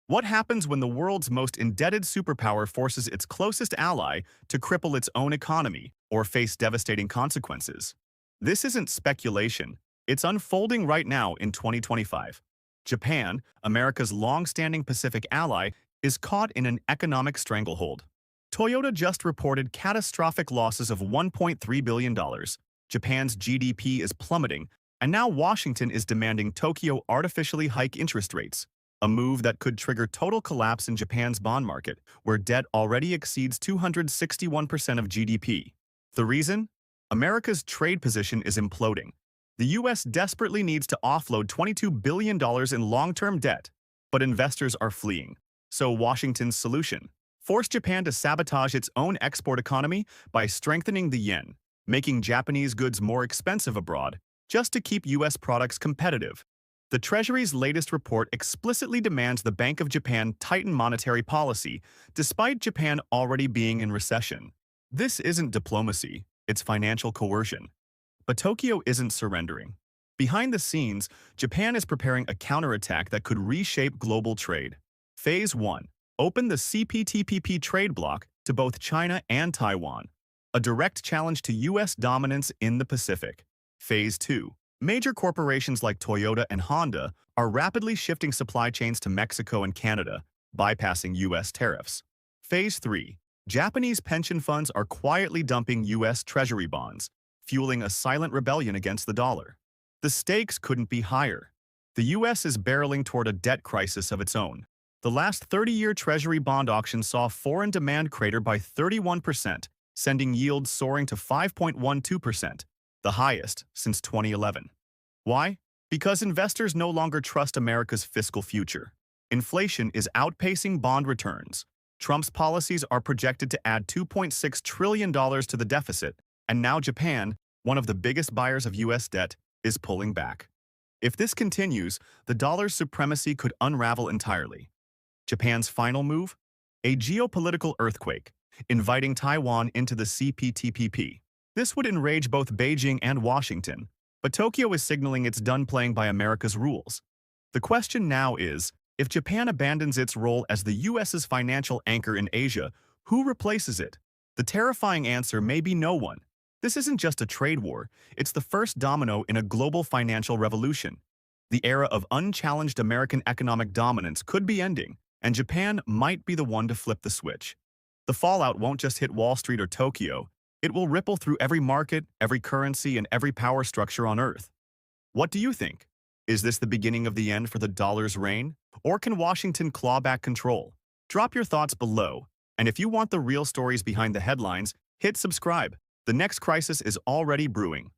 What happens when the world's most indebted superpower forces its closest ally to cripple its own economy or face devastating consequences? This isn't speculation. It's unfolding right now in 2025. Japan, America's long-standing Pacific ally, is caught in an economic stranglehold. Toyota just reported catastrophic losses of $1.3 billion. Japan's GDP is plummeting, and now Washington is demanding Tokyo artificially hike interest rates, a move that could trigger total collapse in Japan's bond market, where debt already exceeds 261% of GDP. The reason? America's trade position is imploding. The U.S. desperately needs to offload $22 billion in long-term debt, but investors are fleeing. So Washington's solution: force Japan to sabotage its own export economy by strengthening the yen, making Japanese goods more expensive abroad, just to keep U.S. products competitive. The Treasury's latest report explicitly demands the Bank of Japan tighten monetary policy, despite Japan already being in recession. This isn't diplomacy, it's financial coercion. But Tokyo isn't surrendering. Behind the scenes, Japan is preparing a counterattack that could reshape global trade. Phase 1. Open the CPTPP trade bloc to both China and Taiwan, a direct challenge to U.S. dominance in the Pacific. Phase 2. Major corporations like Toyota and Honda are rapidly shifting supply chains to Mexico and Canada, bypassing U.S. tariffs. Phase 3. Japanese pension funds are quietly dumping U.S. Treasury bonds, fueling a silent rebellion against the dollar. The stakes couldn't be higher. The U.S. is barreling toward a debt crisis of its own. The last 30-year Treasury bond auction saw foreign demand crater by 31%, sending yields soaring to 5.12%, the highest since 2011. Why? Because investors no longer trust America's fiscal future. Inflation is outpacing bond returns. Trump's policies are projected to add $2.6 trillion to the deficit, and now Japan, one of the biggest buyers of U.S. debt, is pulling back. If this continues, the dollar's supremacy could unravel entirely. Japan's final move? A geopolitical earthquake, inviting Taiwan into the CPTPP. This would enrage both Beijing and Washington, but Tokyo is signaling it's done playing by America's rules. The question now is, if Japan abandons its role as the U.S.'s financial anchor in Asia, who replaces it? The terrifying answer may be no one. This isn't just a trade war, it's the first domino in a global financial revolution. The era of unchallenged American economic dominance could be ending, and Japan might be the one to flip the switch. The fallout won't just hit Wall Street or Tokyo, it will ripple through every market, every currency, and every power structure on Earth. What do you think? Is this the beginning of the end for the dollar's reign? Or can Washington claw back control? Drop your thoughts below, and if you want the real stories behind the headlines, hit subscribe. The next crisis is already brewing.